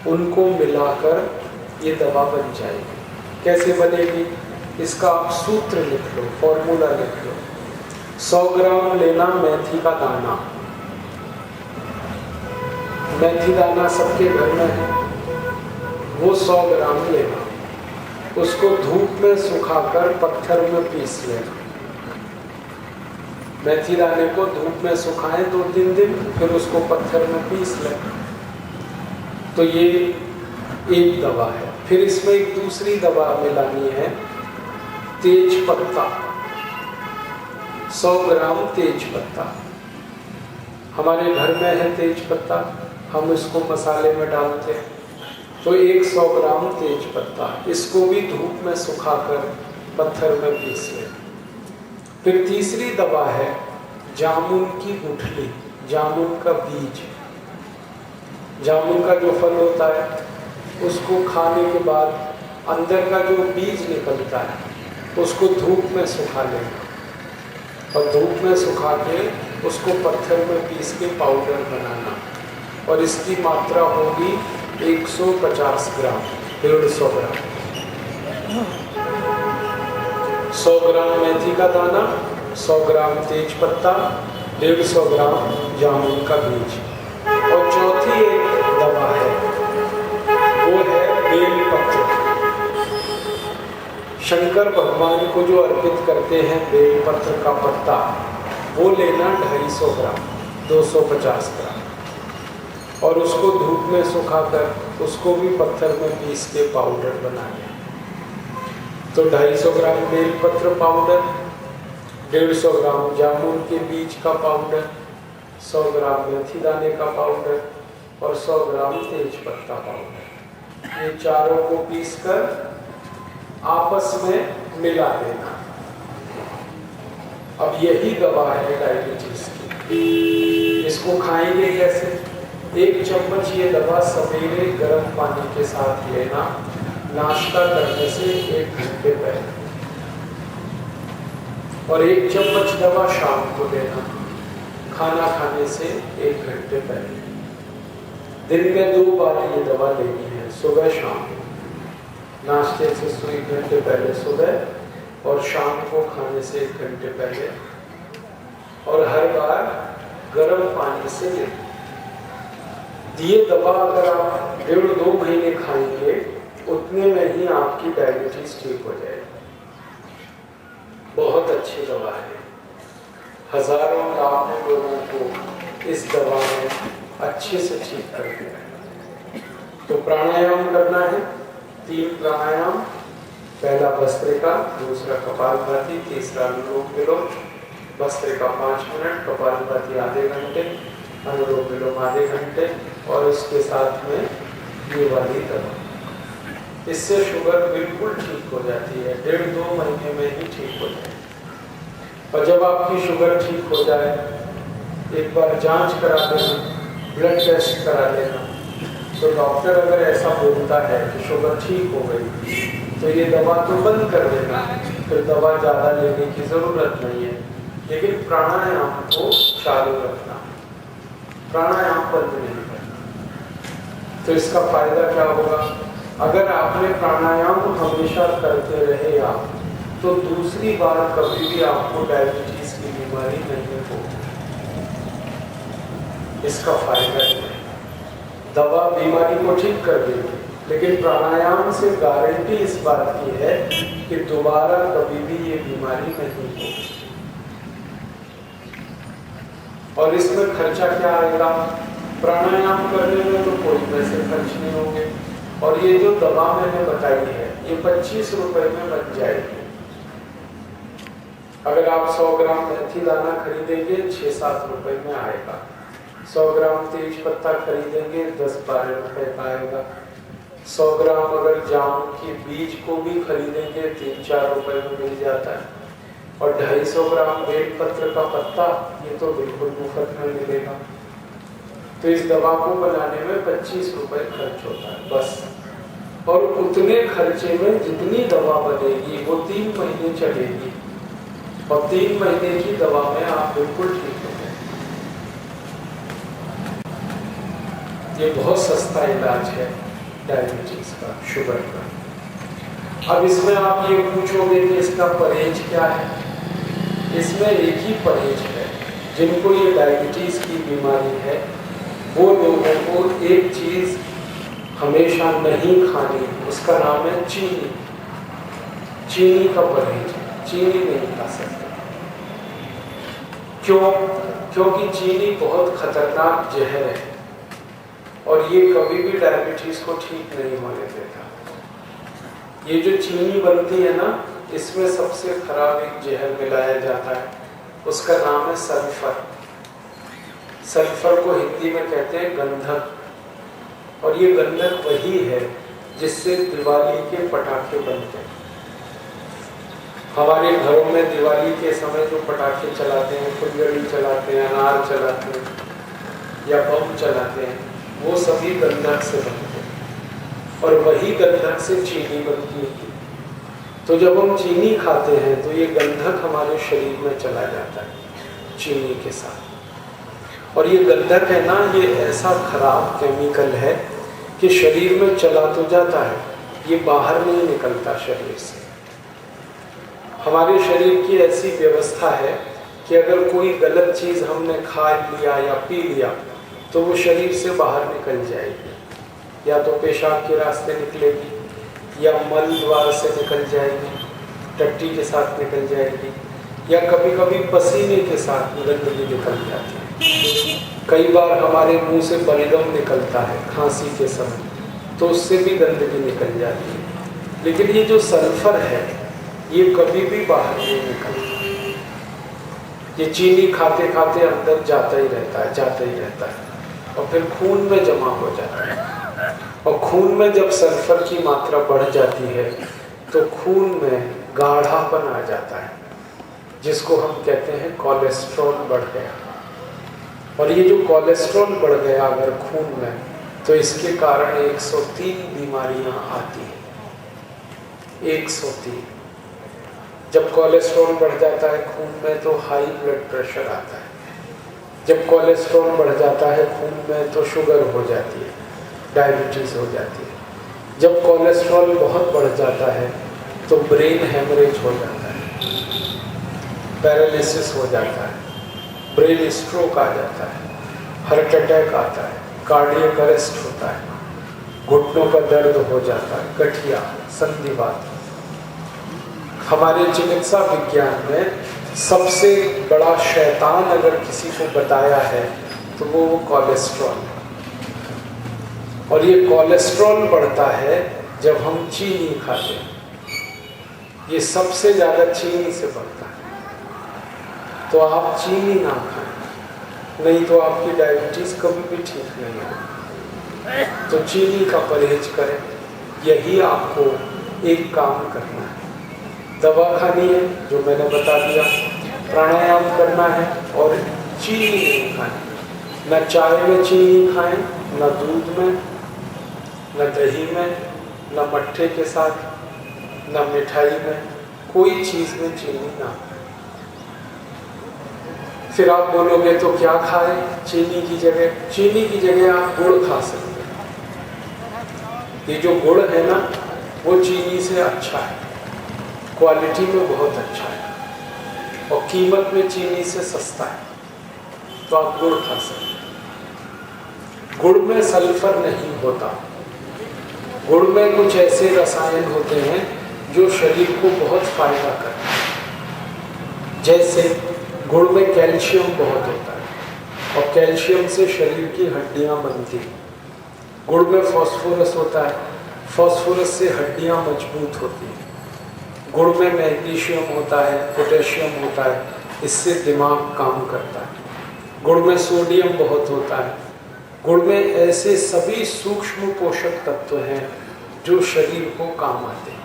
उनको मिलाकर ये दवा बन जाएगी। कैसे बनेगी, इसका आप सूत्र लिख लो, फॉर्मूला लिख लो। 100 ग्राम लेना मेथी का दाना। मेथी दाना सबके घर में है, वो 100 ग्राम लेना, उसको धूप में सुखाकर पत्थर में पीस लेना। मेथी दाने को धूप में सुखाएं 2-3 दिन, फिर उसको पत्थर में पीस लें। तो ये एक दवा है। फिर इसमें एक दूसरी दवा मिलानी है, तेज पत्ता। 100 ग्राम तेज पत्ता हमारे घर में है। तेज पत्ता हम इसको मसाले में डालते हैं, तो 100 ग्राम तेज पत्ता, इसको भी धूप में सुखाकर पत्थर में पीस लें। फिर तीसरी दवा है जामुन की गुठली, जामुन का बीज। जामुन का जो फल होता है उसको खाने के बाद अंदर का जो बीज निकलता है उसको धूप में सुखा लेना, और धूप में सुखा के उसको पत्थर में पीस के पाउडर बनाना, और इसकी मात्रा होगी 150 ग्राम, 150 ग्राम। 100 ग्राम मेथी का दाना, 100 ग्राम तेज पत्ता, 150 ग्राम जामुन का बीज। और चौथी एक दवा है, वो है बेलपत्र। शंकर भगवान को जो अर्पित करते हैं बेलपत्र का पत्ता, वो लेना 250 ग्राम, 250 ग्राम, और उसको धूप में सुखाकर उसको भी पत्थर में पीस के पाउडर बना लें। तो 250 ग्राम बेलपत्र पाउडर, 150 ग्राम जामुन के बीज का पाउडर, 100 ग्राम मेथी दाने का पाउडर और 100 ग्राम तेज पत्ता पाउडर। ये चारों को पीसकर आपस में मिला देना। अब यही दवा है डायबिटीज की। इसको खाएंगे कैसे? 1 चम्मच ये दवा सवेरे गर्म पानी के साथ लेना, नाश्ता करने से 1 घंटे पहले, और 1 चम्मच दवा शाम को लेना, खाना खाने से 1 घंटे पहले। दिन में 2 बार ये दवा लेनी है, सुबह शाम। नाश्ते से 1 घंटे पहले सुबह, और शाम को खाने से 1 घंटे पहले, और हर बार गर्म पानी से लें। ये दवा अगर आप 1.5-2 महीने खाएंगे, उतने में ही आपकी डायबिटीज ठीक हो जाएगी। बहुत अच्छी दवा है, हजारों लाखों लोगों को इस दवा ने अच्छे से ठीक कर दिया। तो प्राणायाम करना है, 3 प्राणायाम। पहला भस्त्रिका, दूसरा कपालभाति, तीसरा अनुलोम विलोम। भस्त्रिका 5 मिनट, कपालभाति आधे घंटे, अनुलोम विलोम आधे घंटे, और इसके साथ में ये वाली दवा। इससे शुगर बिल्कुल ठीक हो जाती है, 1.5-2 महीने में ही ठीक हो जाए। और जब आपकी शुगर ठीक हो जाए, एक बार जांच करा लेना, ब्लड टेस्ट करा लेना। तो डॉक्टर अगर ऐसा बोलता है कि शुगर ठीक हो गई, तो ये दवा तो बंद कर देना, फिर दवा ज़्यादा लेने की ज़रूरत नहीं है। लेकिन प्राणायाम को चालू रखना, प्राणायाम बंद नहीं करना। तो इसका फायदा क्या होगा? अगर आपने प्राणायाम हमेशा करते रहे आप, तो दूसरी बार कभी भी आपको डायबिटीज की बीमारी नहीं होगी। इसका फायदा है, दवा बीमारी को ठीक कर देगी, लेकिन प्राणायाम से गारंटी इस बात की है कि दोबारा कभी भी ये बीमारी नहीं होगी। और इसमें खर्चा क्या आएगा? प्राणायाम करने में तो कोई पैसे खर्च नहीं होंगे, और ये जो दवा मैंने बताई है ये 25 रुपए में बन जाएगी। अगर आप 100 ग्राम मेथी दाना खरीदेंगे 6-7 रुपए में आएगा। 100 ग्राम तेज पत्ता खरीदेंगे 10-12 रुपए का आएगा। 100 ग्राम अगर जामुन के बीज को भी खरीदेंगे 3-4 रुपए में मिल जाता है। और 250 ग्राम बेलपत्र का पत्ता, ये तो बिल्कुल मुफ्त में मिलेगा। तो इस दवा को बनाने में 25 रुपए खर्च होता है बस। और उतने खर्चे में जितनी दवा बनेगी वो 3 महीने चलेगी, और 3 महीने की दवा में आप बिल्कुल ठीक हो जाए। ये बहुत सस्ता इलाज है। डायबिटीज का, शुगर का। अब इसमें आप ये पूछोगे कि इसका परहेज क्या है? इसमें एक ही परहेज है। जिनको ये डायबिटीज की बीमारी है वो लोगों को एक चीज हमेशा नहीं खानी, उसका नाम है चीनी। चीनी का परहेज, चीनी नहीं खा सकते। क्यों? क्योंकि चीनी बहुत खतरनाक जहर है और ये कभी भी डायबिटीज को ठीक नहीं होने देता। ये जो चीनी बनती है ना, इसमें सबसे खराब एक जहर मिलाया जाता है, उसका नाम है सल्फर। सल्फर को हिंदी में कहते हैं गंधक, और ये गंधक वही है जिससे दिवाली के पटाखे बनते हैं। हमारे घरों में दिवाली के समय जो पटाखे चलाते हैं, फुलझड़ी चलाते हैं, अनार चलाते हैं या बम चलाते हैं, वो सभी गंधक से बनते हैं और वही गंधक से चीनी बनती है। तो जब हम चीनी खाते हैं तो ये गंधक हमारे शरीर में चला जाता है चीनी के साथ। और ये गंधक है ना, ये ऐसा खराब केमिकल है कि शरीर में चला तो जाता है, ये बाहर नहीं निकलता शरीर से। हमारे शरीर की ऐसी व्यवस्था है कि अगर कोई गलत चीज़ हमने खा लिया या पी लिया तो वो शरीर से बाहर निकल जाएगी, या तो पेशाब के रास्ते निकलेगी या मल द्वार से निकल जाएगी, टट्टी के साथ निकल जाएगी, या कभी कभी पसीने के साथ गंदगी निकल जाती है। कई बार हमारे मुंह से बलगम निकलता है खांसी के समय, तो उससे भी गंदगी निकल जाती है। लेकिन ये जो सल्फर है ये कभी भी बाहर नहीं निकलता। ये चीनी खाते खाते अंदर जाता ही रहता है, जाता ही रहता है और फिर खून में जमा हो जाता है। और खून में जब सल्फर की मात्रा बढ़ जाती है तो खून में गाढ़ापन आ जाता है, जिसको हम कहते हैं कोलेस्ट्रॉल बढ़ गया। और ये जो कोलेस्ट्रॉल बढ़ गया अगर खून में, तो इसके कारण 103 बीमारियां आती हैं। 103। जब कोलेस्ट्रॉल बढ़ जाता है खून में तो हाई ब्लड प्रेशर आता है। जब कोलेस्ट्रॉल बढ़ जाता है खून में तो शुगर हो जाती है, डायबिटीज हो जाती है। जब कोलेस्ट्रॉल बहुत बढ़ जाता है तो ब्रेन हेमरेज हो जाता है, पैरालिसिस हो जाता है, ब्रेन स्ट्रोक आ जाता है, हार्ट अटैक आता है, कार्डियक अरेस्ट होता है, घुटनों का दर्द हो जाता है, गठिया, संधिवात। हमारे चिकित्सा विज्ञान में सबसे बड़ा शैतान अगर किसी को बताया है तो वो कोलेस्ट्रॉल है। और ये कोलेस्ट्रॉल बढ़ता है जब हम चीनी खाते हैं, ये सबसे ज़्यादा चीनी से बढ़ता है। तो आप चीनी ना खाएं, नहीं तो आपकी डायबिटीज़ कभी भी ठीक नहीं होगी। तो चीनी का परहेज करें, यही आपको एक काम करना है। दवा खानी है जो मैंने बता दिया, प्राणायाम करना है और चीनी नहीं खानी। न चाय में चीनी खाएं, न दूध में, न दही में, न मट्ठे के साथ, न मिठाई में, कोई चीज़ में चीनी ना खाएं। फिर आप बोलोगे तो क्या खाएं चीनी की जगह? चीनी की जगह आप गुड़ खा सकते हैं। ये जो गुड़ है ना, वो चीनी से अच्छा है, क्वालिटी में बहुत अच्छा है और कीमत में चीनी से सस्ता है, तो आप गुड़ खा सकते हैं। गुड़ में सल्फर नहीं होता। गुड़ में कुछ ऐसे रसायन होते हैं जो शरीर को बहुत फायदा करते हैं। जैसे गुड़ में कैल्शियम बहुत होता है और कैल्शियम से शरीर की हड्डियां बनती हैं। गुड़ में फास्फोरस होता है, फास्फोरस से हड्डियां मजबूत होती हैं। गुड़ में मैग्नीशियम होता है, पोटेशियम होता है, इससे दिमाग काम करता है। गुड़ में सोडियम बहुत होता है। गुड़ में ऐसे सभी सूक्ष्म पोषक तत्व हैं जो शरीर को काम आते हैं।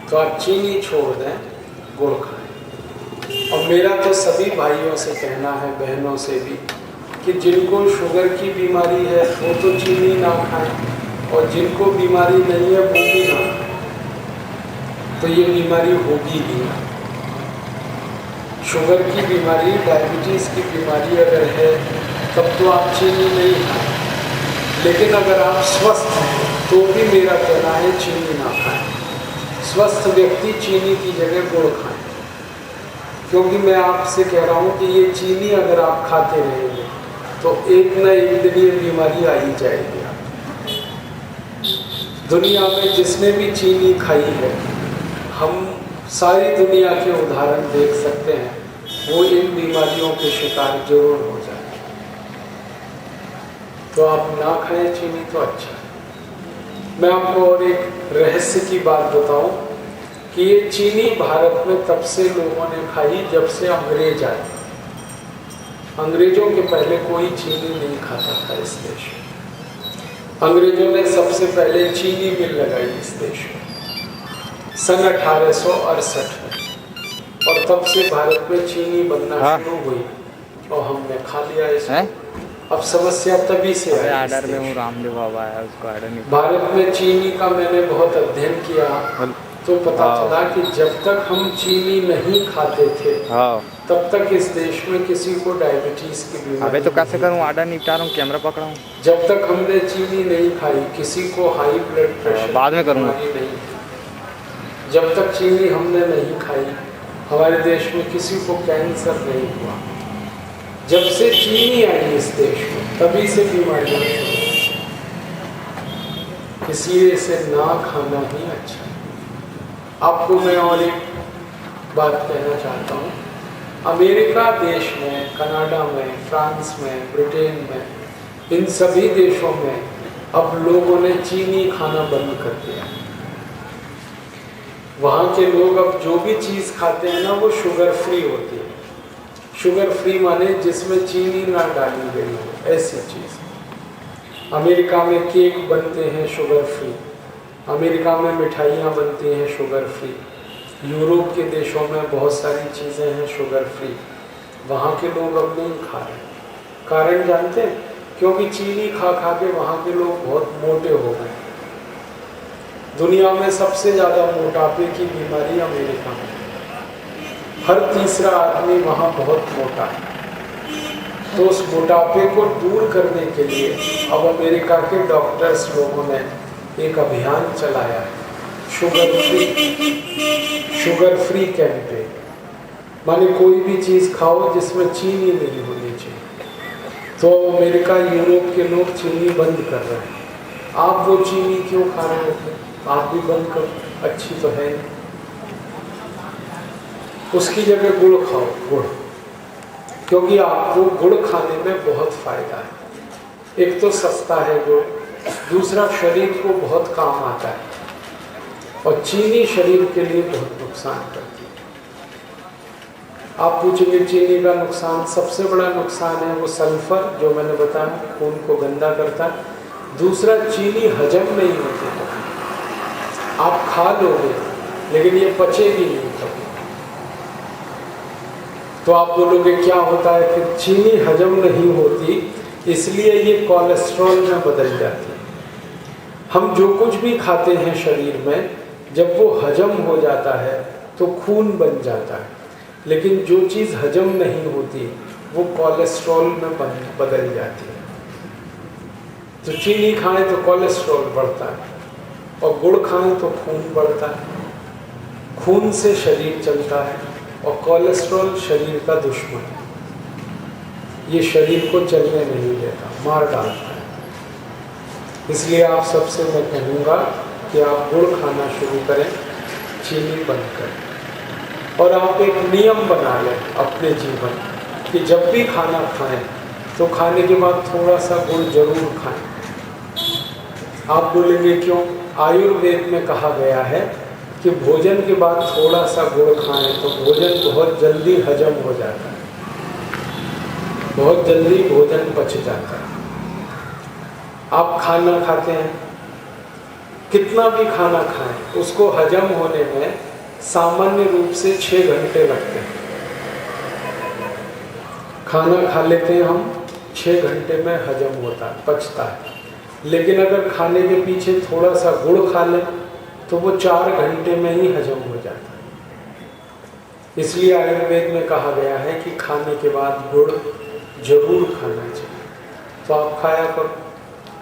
तो आप चीनी छोड़ दें, गुड़ खाएं। और मेरा तो सभी भाइयों से कहना है, बहनों से भी, कि जिनको शुगर की बीमारी है वो तो चीनी ना खाएं और जिनको बीमारी नहीं है वो भी ना खाएं। तो ये बीमारी होगी ही ना। शुगर की बीमारी, डायबिटीज़ की बीमारी अगर है तब तो आप चीनी नहीं खाएं, लेकिन अगर आप स्वस्थ हैं तो भी मेरा कहना है चीनी ना खाएं। स्वस्थ व्यक्ति चीनी की जगह गुड़ खाएं, क्योंकि मैं आपसे कह रहा हूँ कि ये चीनी अगर आप खाते रहेंगे तो एक न एक दिन ये बीमारी आ ही जाएगी। दुनिया में जिसने भी चीनी खाई है, हम सारी दुनिया के उदाहरण देख सकते हैं, वो इन बीमारियों के शिकार जरूर हो जाए। तो आप ना खाएं चीनी तो अच्छा है। मैं आपको और एक रहस्य की बात बताऊं कि ये चीनी भारत में तब से लोगों ने खाई जब से अंग्रेज आए। अंग्रेजों के पहले कोई चीनी नहीं खाता था इस देश में। अंग्रेजों ने सबसे पहले चीनी मिल लगाई इस देश में सन 1868 में, और तब से भारत में चीनी बनना शुरू हुई और हमने खा लिया इसको। अब समस्या तभी से आई। आर्डर में वो रामदेव बाबा है, उसको आर्डर नहीं। भारत में चीनी का मैंने बहुत अध्ययन किया तो पता चला कि जब तक हम चीनी नहीं खाते थे तब तक इस देश में किसी को डायबिटीज की बीमारी। अबे तो कैसे करूं, आर्डर निपटा रहा हूं, कैमरा पकड़ा हूं। जब तक हमने चीनी नहीं खाई किसी को हाई ब्लड प्रेशर बाद में करूंगा नहीं। जब तक चीनी हमने नहीं खाई हमारे देश में किसी को कैंसर नहीं हुआ। जब से चीनी आई इस देश में तभी से बीमारियां शुरू, इसलिए इसे ना खाना ही अच्छा है। आपको मैं और एक बात कहना चाहता हूँ। अमेरिका देश में, कनाडा में, फ्रांस में, ब्रिटेन में, इन सभी देशों में अब लोगों ने चीनी खाना बंद कर दिया। वहाँ के लोग अब जो भी चीज़ खाते हैं ना वो शुगर फ्री होती है। शुगर फ्री माने जिसमें चीनी ना डाली गई हो, ऐसी चीज़। अमेरिका में केक बनते हैं शुगर फ्री, अमेरिका में मिठाइयाँ बनती हैं शुगर फ्री, यूरोप के देशों में बहुत सारी चीज़ें हैं शुगर फ्री। वहाँ के लोग अब नहीं खा रहे। कारण जानते हैं? क्योंकि चीनी खा खा के वहाँ के लोग बहुत मोटे हो गए। दुनिया में सबसे ज़्यादा मोटापे की बीमारी अमेरिका में, हर तीसरा आदमी वहाँ बहुत मोटा है। तो उस मोटापे को दूर करने के लिए अब अमेरिका के डॉक्टर्स लोगों ने एक अभियान चलाया है, शुगर फ्री कैंपेन। माने कोई भी चीज़ खाओ जिसमें चीनी नहीं होनी चाहिए। तो अमेरिका, यूरोप के लोग चीनी बंद कर रहे हैं। आप वो चीनी क्यों खा रहे होते? आप भी बंद करो, अच्छी तो है नहीं। उसकी जगह गुड़ खाओ, गुड़, क्योंकि आपको गुड़ खाने में बहुत फायदा है। एक तो सस्ता है गुड़, दूसरा शरीर को बहुत काम आता है, और चीनी शरीर के लिए बहुत नुकसान करती है। आप पूछेंगे चीनी का नुकसान, सबसे बड़ा नुकसान है वो सल्फर, जो मैंने बताया खून को गंदा करता है। दूसरा, चीनी हजम नहीं होती है। आप खा लोगे लेकिन ये पचेगी नहीं कभी। तो आप बोलोगे क्या होता है कि चीनी हजम नहीं होती, इसलिए ये कोलेस्ट्रॉल में बदल जाती है। हम जो कुछ भी खाते हैं शरीर में, जब वो हजम हो जाता है तो खून बन जाता है, लेकिन जो चीज़ हजम नहीं होती वो कोलेस्ट्रॉल में बदल जाती है। तो चीनी खाएं तो कोलेस्ट्रॉल बढ़ता है, और गुड़ खाएं तो खून बढ़ता है। खून से शरीर चलता है, और कोलेस्ट्रॉल शरीर का दुश्मन है। ये शरीर को चलने नहीं देता, मार डालता है। इसलिए आप सबसे मैं कहूँगा कि आप गुड़ खाना शुरू करें, चीनी बंद करें। और आप एक नियम बना लें अपने जीवन कि जब भी खाना खाएं तो खाने के बाद थोड़ा सा गुड़ जरूर खाएं। आप बोलेंगे क्यों? आयुर्वेद में कहा गया है कि भोजन के बाद थोड़ा सा गुड़ खाएं तो भोजन बहुत जल्दी हजम हो जाता है, बहुत जल्दी भोजन पच जाता है। आप खाना खाते हैं, कितना भी खाना खाएं, उसको हजम होने में सामान्य रूप से 6 घंटे लगते हैं। खाना खा लेते हैं हम, 6 घंटे में हजम होता है, पचता है। लेकिन अगर खाने के पीछे थोड़ा सा गुड़ खा लें तो वो 4 घंटे में ही हजम हो जाता है। इसलिए आयुर्वेद में कहा गया है कि खाने के बाद गुड़ जरूर खाना चाहिए। तो आप खाया करो।